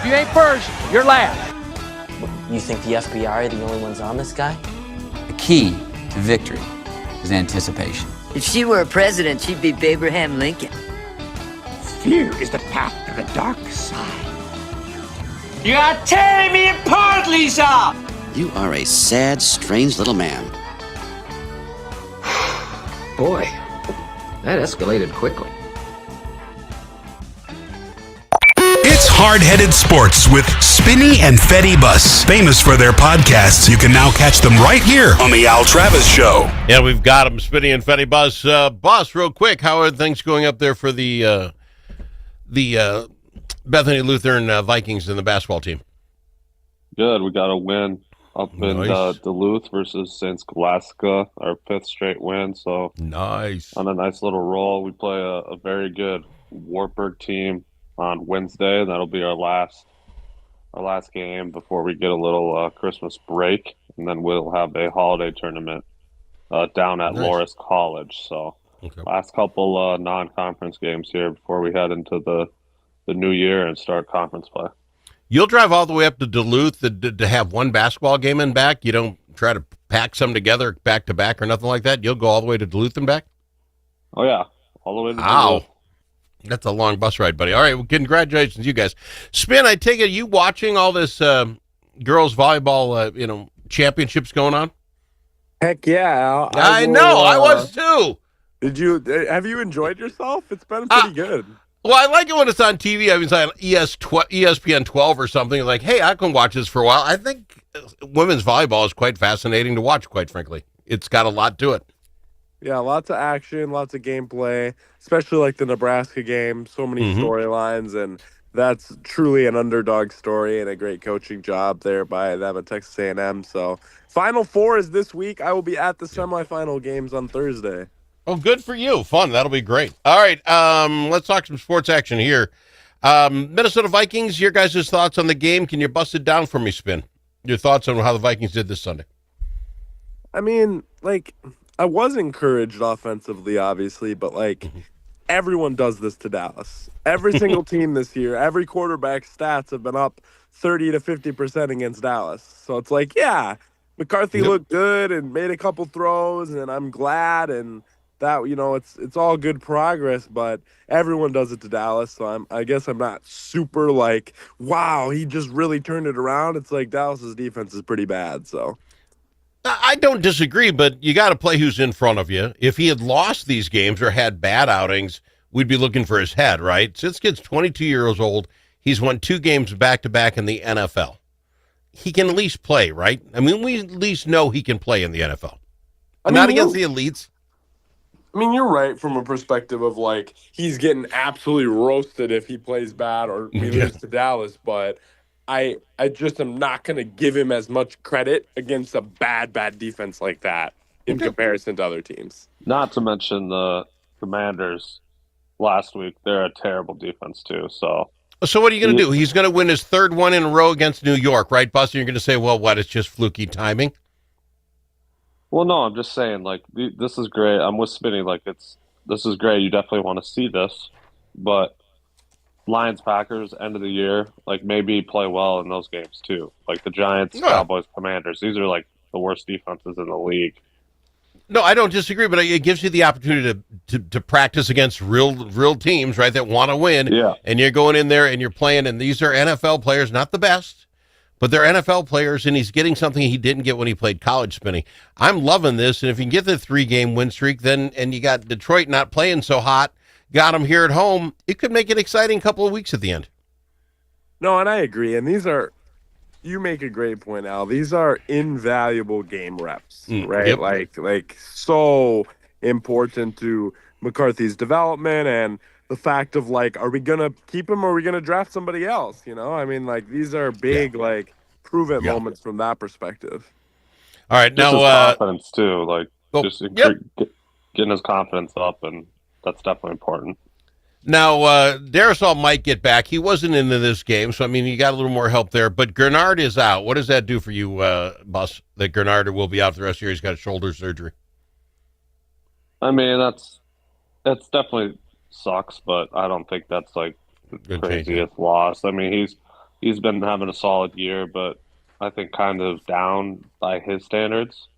you ain't first, you're last. You think the FBI are the only ones on this guy? The key to victory is anticipation. If she were a president, she'd be Abraham Lincoln. Fear is the path to the dark side. You are tearing me apart, Lisa! You are a sad, strange little man. Boy, that escalated quickly. It's Hard-Headed Sports with Spinny and Fetty Bus. Famous for their podcasts, you can now catch them right here on the Al Travis Show. Yeah, we've got them, Spinny and Fetty Bus. Bus, real quick, how are things going up there for the Bethany Lutheran Vikings and the basketball team? Good. We got a win up in Duluth versus St. Scholastica, our 5th straight win. So nice. On a nice little roll. We play a very good Wartburg team on Wednesday. That'll be our last game before we get a little Christmas break, and then we'll have a holiday tournament down at Loras College. So last couple non-conference games here before we head into the new year and start conference play. You'll drive all the way up to Duluth to have one basketball game and back? You don't try to pack some together back to back or nothing like that? You'll go all the way to Duluth and back? Oh, yeah. All the way to Duluth. Wow. That's a long bus ride, buddy. All right, well, congratulations, you guys. Spin, I take it you watching all this girls volleyball, championships going on? Heck yeah, Al. I know, I was too. Have you enjoyed yourself? It's been pretty good. Well, I like it when it's on TV. I mean, it's on ESPN 12 or something. Like, hey, I can watch this for a while. I think women's volleyball is quite fascinating to watch, quite frankly. It's got a lot to it. Yeah, lots of action, lots of gameplay, especially like the Nebraska game. So many storylines, and that's truly an underdog story and a great coaching job there by them at Texas A&M. So Final Four is this week. I will be at the semifinal games on Thursday. Oh, good for you. Fun. That'll be great. All right, let's talk some sports action here. Minnesota Vikings, your guys' thoughts on the game. Can you bust it down for me, Spin? Your thoughts on how the Vikings did this Sunday? I mean, I was encouraged offensively, obviously, but everyone does this to Dallas. Every single team this year, every quarterback stats have been up 30 to 50% against Dallas. So it's McCarthy looked good and made a couple throws, and I'm glad, and that, it's all good progress, but everyone does it to Dallas. So I guess I'm not super wow, he just really turned it around. It's Dallas's defense is pretty bad, so. I don't disagree, but you got to play who's in front of you. If he had lost these games or had bad outings, we'd be looking for his head, right? So this kid's 22 years old. He's won 2 games back-to-back in the NFL. He can at least play, right? I mean, we at least know he can play in the NFL. Not against the elites. I mean, you're right from a perspective of he's getting absolutely roasted if he plays bad or he loses to Dallas, but I just am not going to give him as much credit against a bad defense like that in comparison to other teams. Not to mention the Commanders last week. They're a terrible defense, too. So what are you going to do? He's going to win his 3rd one in a row against New York, right, Buster? You're going to say, well, what, it's just fluky timing? Well, no, I'm just saying, this is great. I'm with Spinny. This is great. You definitely want to see this. But Lions, Packers, end of the year, maybe play well in those games too. The Giants, Cowboys, Commanders. These are the worst defenses in the league. No, I don't disagree, but it gives you the opportunity to practice against real teams, right, that want to win. Yeah. And you're going in there and you're playing, and these are NFL players, not the best, but they're NFL players, and he's getting something he didn't get when he played college, Spinny. I'm loving this, and if you can get the 3-game win streak, and you got Detroit not playing so hot, got him here at home, it could make an exciting couple of weeks at the end. No, and I agree. And you make a great point, Al. These are invaluable game reps, right? Yep. So important to McCarthy's development and the fact of are we going to keep him or are we going to draft somebody else? I mean, these are big, prove-it moments from that perspective. All right. Just now, his confidence too, getting his confidence up, and that's definitely important. Now, Darrisaw might get back. He wasn't into this game, so, I mean, you got a little more help there. But Gernard is out. What does that do for you, Bus, that Gernard will be out the rest of the year? He's got shoulder surgery. I mean, that's definitely sucks, but I don't think that's, the craziest loss. I mean, he's been having a solid year, but I think kind of down by his standards,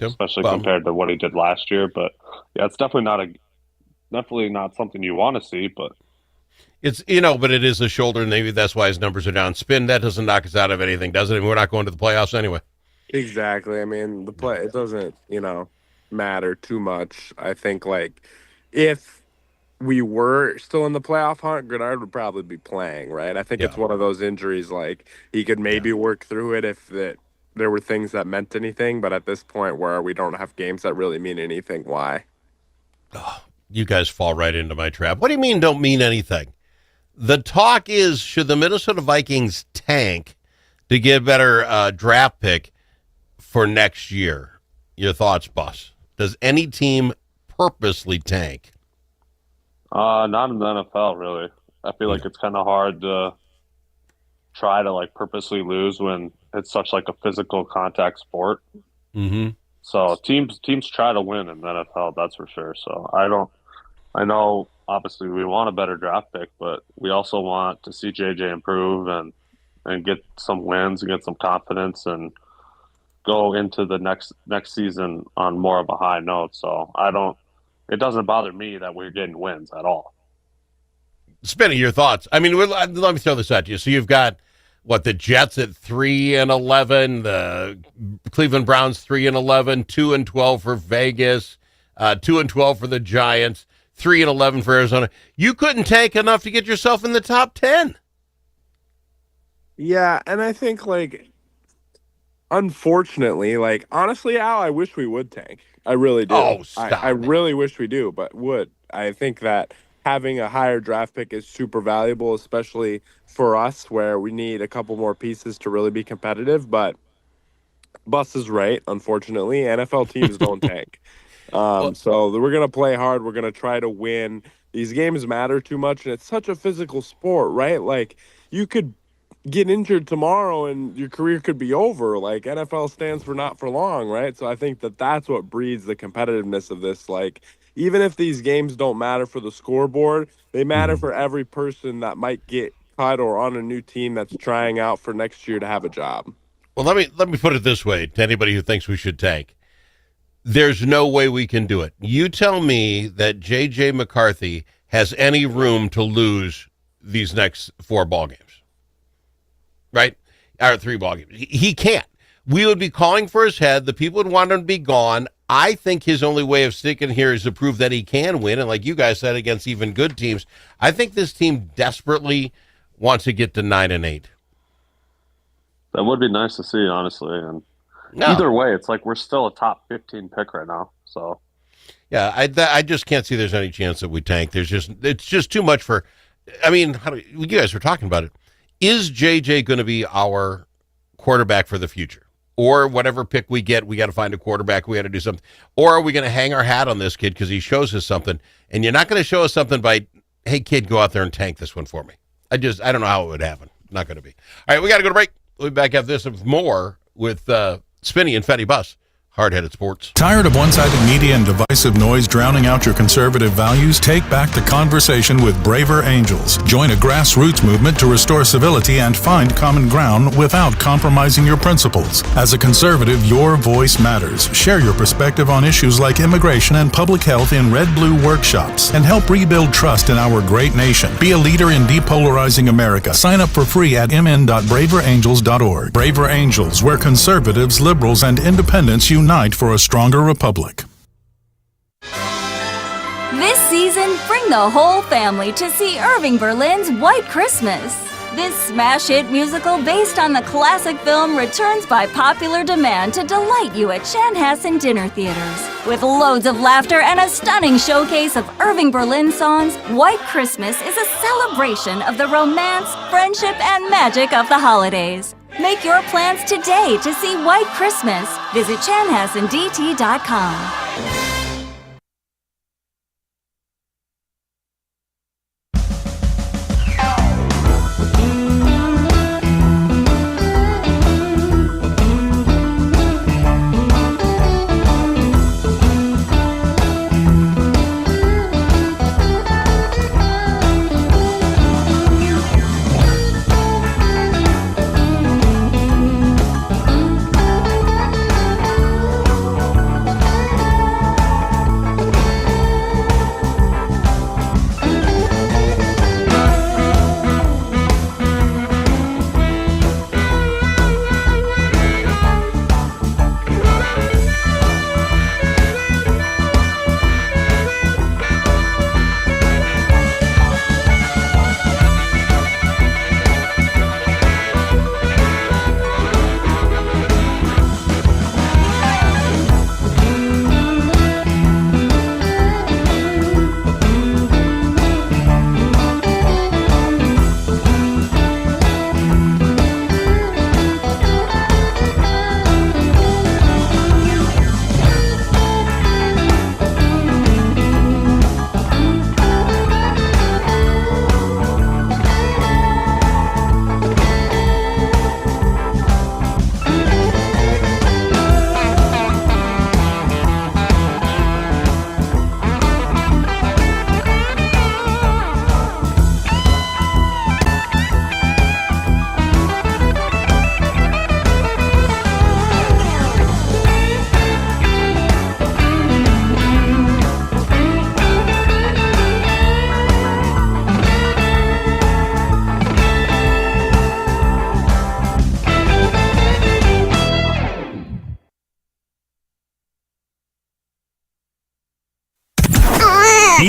especially compared to what he did last year. But yeah, it's definitely not something you want to see, but it's, but it is a shoulder, and maybe that's why his numbers are down. Spin, that doesn't knock us out of anything, does it? I mean, we're not going to the playoffs anyway. Exactly. I mean, it doesn't, matter too much. I think, if we were still in the playoff hunt, Grenard would probably be playing, right? I think it's one of those injuries, he could maybe work through it if there were things that meant anything, but at this point where we don't have games that really mean anything, why? Oh, you guys fall right into my trap. What do you mean don't mean anything? The talk is, should the Minnesota Vikings tank to get a better draft pick for next year? Your thoughts, Bus? Does any team purposely tank? Not in the NFL, really. I feel like it's kind of hard to try to purposely lose when it's such a physical contact sport. Mm-hmm. So teams try to win in the NFL, that's for sure. So I know obviously we want a better draft pick, but we also want to see JJ improve and get some wins and get some confidence and go into the next season on more of a high note. So it doesn't bother me that we're getting wins at all. Spinny, your thoughts? I mean, let me throw this at you. So you've got the Jets at 3-11, the Cleveland Browns 3-11, 2-12 for Vegas, 2-12 for the Giants, 3-11 for Arizona. You couldn't tank enough to get yourself in the top 10. Yeah, and I think unfortunately, honestly, Al, I wish we would tank. I really do. Oh, stop. I really wish we do, but would. I think that having a higher draft pick is super valuable, especially for us where we need a couple more pieces to really be competitive. But Bus is right, unfortunately. NFL teams don't tank. So we're going to play hard. We're going to try to win. These games matter too much, and it's such a physical sport, right? You could get injured tomorrow and your career could be over. NFL stands for not for long, right? So I think that's what breeds the competitiveness of this. Even if these games don't matter for the scoreboard, they matter for every person that might get cut or on a new team that's trying out for next year to have a job. Well, let me put it this way to anybody who thinks we should tank. There's no way we can do it. You tell me that J.J. McCarthy has any room to lose these next 4 ball games. Right? Or 3 ball games. He can't. We would be calling for his head. The people would want him to be gone. I think his only way of sticking here is to prove that he can win. And like you guys said, against even good teams, I think this team desperately wants to get to 9-8. That would be nice to see, honestly. And either way, it's we're still a top 15 pick right now. So, yeah, I just can't see there's any chance that we tank. It's just too much for. I mean, you guys were talking about it. Is JJ going to be our quarterback for the future? Or whatever pick we get, we got to find a quarterback. We got to do something. Or are we going to hang our hat on this kid because he shows us something? And you're not going to show us something by, hey, kid, go out there and tank this one for me. I don't know how it would happen. Not going to be. All right, we got to go to break. We'll be back after this with more with Spinny and Fetty Bus. Hard-headed sports. Tired of one-sided media and divisive noise drowning out your conservative values? Take back the conversation with Braver Angels. Join a grassroots movement to restore civility and find common ground without compromising your principles. As a conservative, your voice matters. Share your perspective on issues like immigration and public health in Red Blue workshops and help rebuild trust in our great nation. Be a leader in depolarizing America. Sign up for free at mn.braverangels.org. Braver Angels, where conservatives, liberals, and independents unite for a stronger republic. This season, bring the whole family to see Irving Berlin's White Christmas. This smash hit musical based on the classic film returns by popular demand to delight you at Chanhassen dinner theaters. With loads of laughter and a stunning showcase of Irving Berlin songs, White Christmas is a celebration of the romance, friendship, and magic of the holidays. Make your plans today to see White Christmas. Visit chanhassendt.com.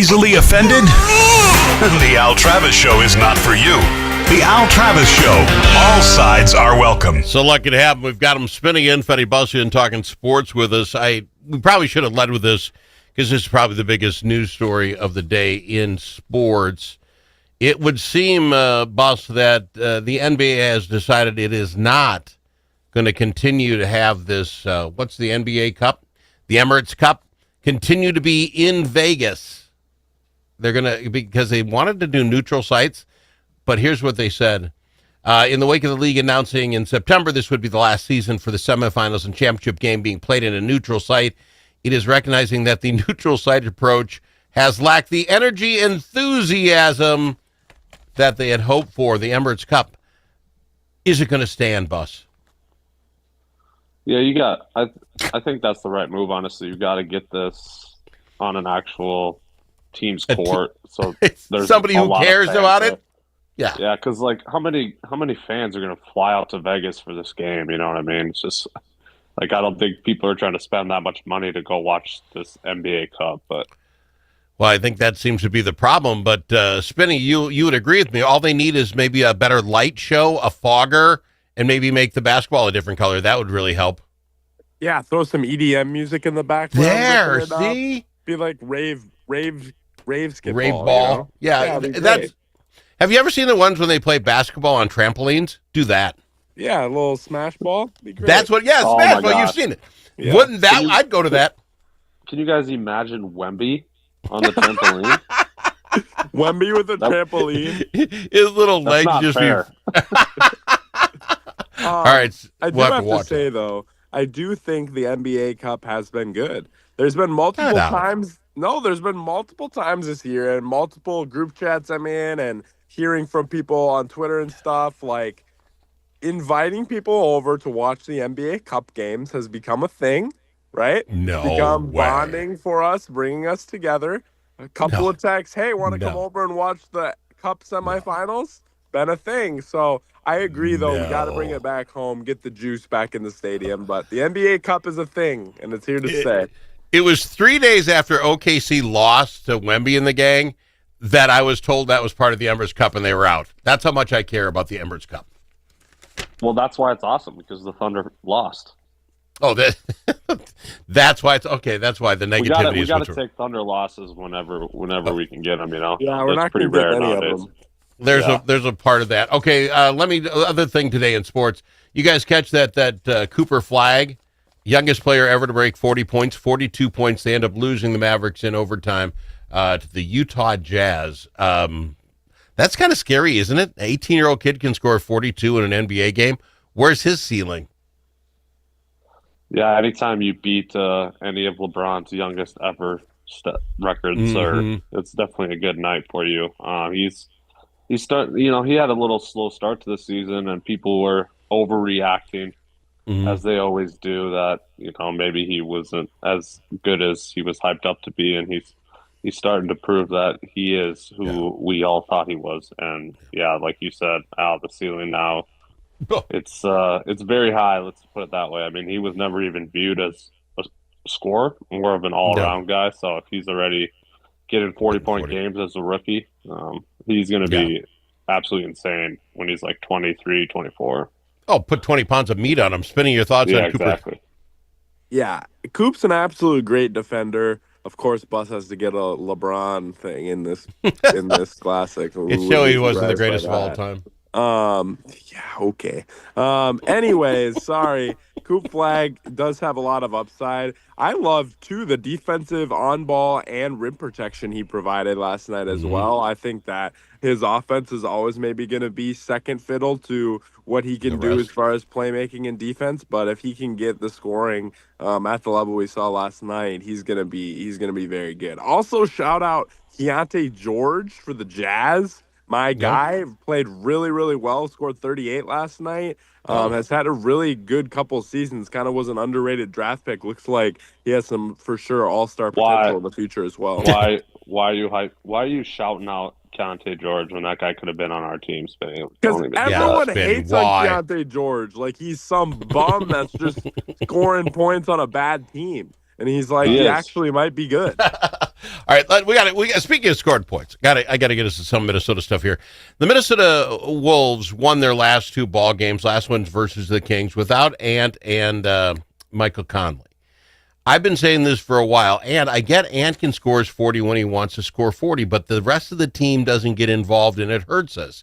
Easily offended? The Al Travis Show is not for you. The Al Travis Show. All sides are welcome. So lucky to have him. We've got him spinning in, Fetty Bussian talking sports with us. We probably should have led with this because this is probably the biggest news story of the day in sports. It would seem, Bus, that the NBA has decided it is not going to continue to have this, what's the NBA Cup? The Emirates Cup, continue to be in Vegas. They're going to, because they wanted to do neutral sites. But here's what they said. In the wake of the league announcing in September this would be the last season for the semifinals and championship game being played in a neutral site, it is recognizing that the neutral site approach has lacked the energy enthusiasm that they had hoped for. The Emirates Cup, is it going to stand, Bus? Yeah, I think that's the right move, honestly. You got to get this on an actual team's court. So there's somebody who cares about it. Yeah, because like how many fans are going to fly out to Vegas for this game? You know what I mean? It's just like I don't think people are trying to spend that much money to go watch this NBA Cup. But well, I think that seems to be the problem. But Spinny, you would agree with me. All they need is maybe a better light show, a fogger, and maybe make the basketball a different color. That would really help. Yeah, throw some EDM music in the background. There, see, be like rave skip rave ball. ball. You know? Yeah, that's. Have you ever seen the ones when they play basketball on trampolines? Do that. Yeah, a little smash ball. Be great. That's what. Yeah, Oh smash my ball. You've gosh. seen it. Yeah. Wouldn't that? I'd go to that. can you guys imagine Wemby on the trampoline? Wemby with a trampoline. His little That's legs not just fair. All right, I do we'll have to watch say it. though, I do think the NBA Cup has been good. There's been multiple Get out. times. No, there's been multiple times this year, and multiple group chats I'm in, and hearing from people on Twitter and stuff. Like inviting people over to watch the NBA Cup games has become a thing, right? No become way. bonding for us, bringing us together. A couple of texts, hey, want to come over and watch the Cup semifinals? Been a thing. So I agree, though. We got to bring it back home, get the juice back in the stadium. But the NBA Cup is a thing, and it's here to stay. It was 3 days after OKC lost to Wemby and the gang that I was told that was part of the Emirates Cup, and they were out. That's how much I care about the Emirates Cup. Well, that's why it's awesome, because the Thunder lost. Oh, that's why it's okay. That's why the negativity we is. got to take Thunder losses whenever we can get them. You know, Yeah, we're That's not pretty going to rare get any nowadays. of them. There's a part of that. Okay, other thing today in sports. You guys catch that Cooper Flag, youngest player ever to break 40 points, 42 points. They end up losing the Mavericks in overtime to the Utah Jazz. That's kind of scary, isn't it? An 18-year-old kid can score 42 in an NBA game. Where's his ceiling? Yeah, anytime you beat any of LeBron's youngest ever records, it's definitely a good night for you. He had a little slow start to the season, and people were overreacting, as they always do. That maybe he wasn't as good as he was hyped up to be, and he's starting to prove that he is who we all thought he was. And yeah, like you said, Al, the ceiling now. It's very high. Let's put it that way. I mean, he was never even viewed as a scorer, more of an all-around guy. So if he's already getting 40-point games as a rookie, he's going to be absolutely insane when he's like 23, 24. Oh, put 20 pounds of meat on him. Spinning your thoughts on Cooper. Exactly. Yeah, Coop's an absolute great defender. Of course, Bus has to get a LeBron thing in this classic. It's showing he wasn't the greatest of all time. Yeah, okay. Anyways, sorry. Coop Flag does have a lot of upside. I love too the defensive on ball and rim protection he provided last night as well. I think that his offense is always maybe going to be second fiddle to what he can do as far as playmaking and defense. But if he can get the scoring at the level we saw last night, he's gonna be very good. Also, shout out Keontae George for the Jazz. My guy played really, really well, scored 38 last night. Has had a really good couple seasons, kind of was an underrated draft pick. Looks like he has some, for sure, all-star potential in the future as well. Why are you shouting out Keontae George when that guy could have been on our team, Spinny? Because everyone hates on Keontae George. Like he's some bum that's just scoring points on a bad team. and he's like, he actually might be good. All right, we got. Speaking of scored points, I got to get us to some Minnesota stuff here. The Minnesota Wolves won their last 2 ball games. Last one's versus the Kings without Ant and Michael Conley. I've been saying this for a while, and I get Ant can score 40 when he wants to score 40, but the rest of the team doesn't get involved, and it hurts us.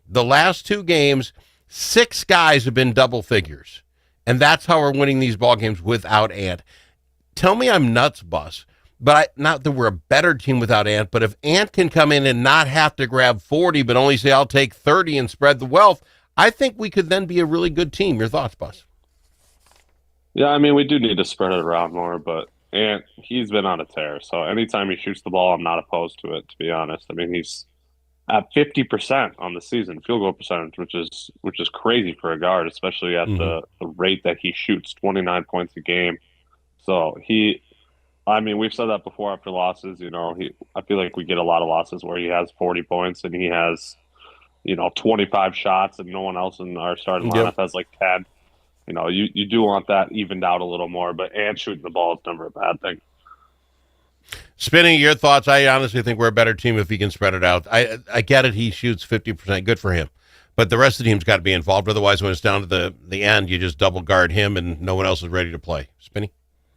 The last 2 games, 6 guys have been double figures, and that's how we're winning these ball games without Ant. Tell me I'm nuts, Bus, but not that we're a better team without Ant, but if Ant can come in and not have to grab 40, but only say, I'll take 30 and spread the wealth, I think we could then be a really good team. Your thoughts, Bus? Yeah, I mean, we do need to spread it around more, but he's been on a tear. So anytime he shoots the ball, I'm not opposed to it, to be honest. I mean, he's at 50% on the season field goal percentage, which is crazy for a guard, especially at the rate that he shoots, 29 points a game. So we've said that before after losses. I feel like we get a lot of losses where he has 40 points and he has, 25 shots, and no one else in our starting lineup has like 10. You do want that evened out a little more, but shooting the ball is never a bad thing. Spinny, your thoughts? I honestly think we're a better team if he can spread it out. I get it. He shoots 50%. Good for him. But the rest of the team's got to be involved. Otherwise, when it's down to the end, you just double guard him and no one else is ready to play. Spinny?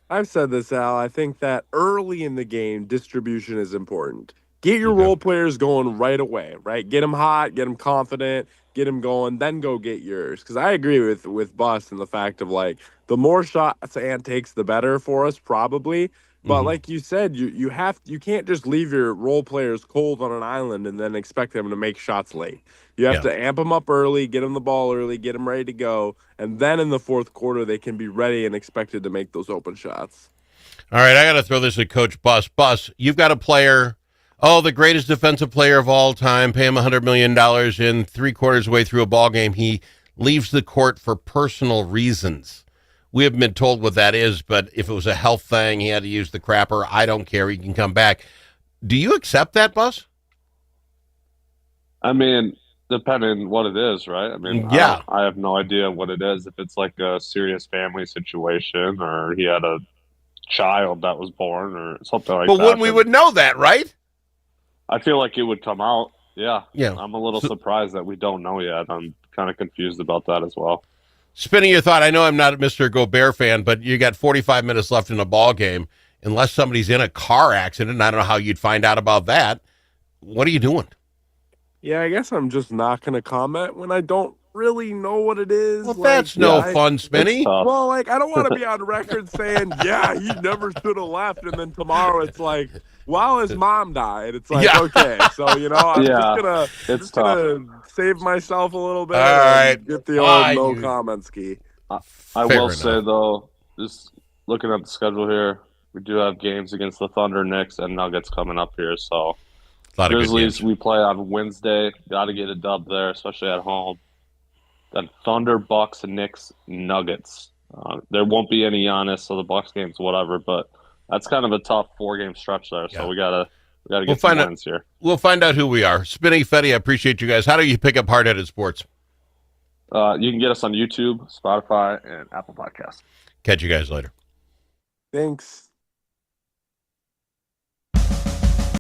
I've said this, Al. I think that early in the game, distribution is important. Get your role players going right away, right? Get them hot, get them confident, get them going, then go get yours. Because I agree with Bus and the fact of, like, the more shots Ant takes, the better for us, probably. But like you said, you can't just leave your role players cold on an island and then expect them to make shots late. You have to amp them up early, get them the ball early, get them ready to go, and then in the fourth quarter they can be ready and expected to make those open shots. All right, I got to throw this at Coach Bus. Bus, you've got a player, the greatest defensive player of all time, pay him $100 million, in 3/4 of the way through a ball game, he leaves the court for personal reasons. We haven't been told what that is, but if it was a health thing, he had to use the crapper, I don't care, he can come back. Do you accept that, Bus? I mean, depending what it is, right? I mean, yeah. I have no idea what it is. If it's like a serious family situation or he had a child that was born or something like that. But we would know that, right? I feel like it would come out. Yeah. Yeah. I'm a little surprised that we don't know yet. I'm kind of confused about that as well. Spinning your thought, I know I'm not a Mr. Gobert fan, but you got 45 minutes left in a ball game. Unless somebody's in a car accident, and I don't know how you'd find out about that. What are you doing? Yeah, I guess I'm just not going to comment when I don't really know what it is. Well, that's no fun, Spinny. Well, like, I don't want to be on record saying, yeah, he never should have left, and then tomorrow it's like, well, his mom died. It's like, okay, so, I'm just gonna save myself a little bit. All right. Get the old no comment ski. I will say, though, just looking at the schedule here, we do have games against the Thunder, Knicks, and Nuggets coming up here. So Grizzlies, we play on Wednesday. Got to get a dub there, especially at home. Then Thunder, Bucks, and Knicks, Nuggets. There won't be any Giannis, so the Bucks game's whatever, but that's kind of a tough 4-game stretch there. So we gotta get some wins here. We'll find out who we are. Spinny, Fetty, I appreciate you guys. How do you pick up Hard-Headed Sports? You can get us on YouTube, Spotify, and Apple Podcasts. Catch you guys later. Thanks.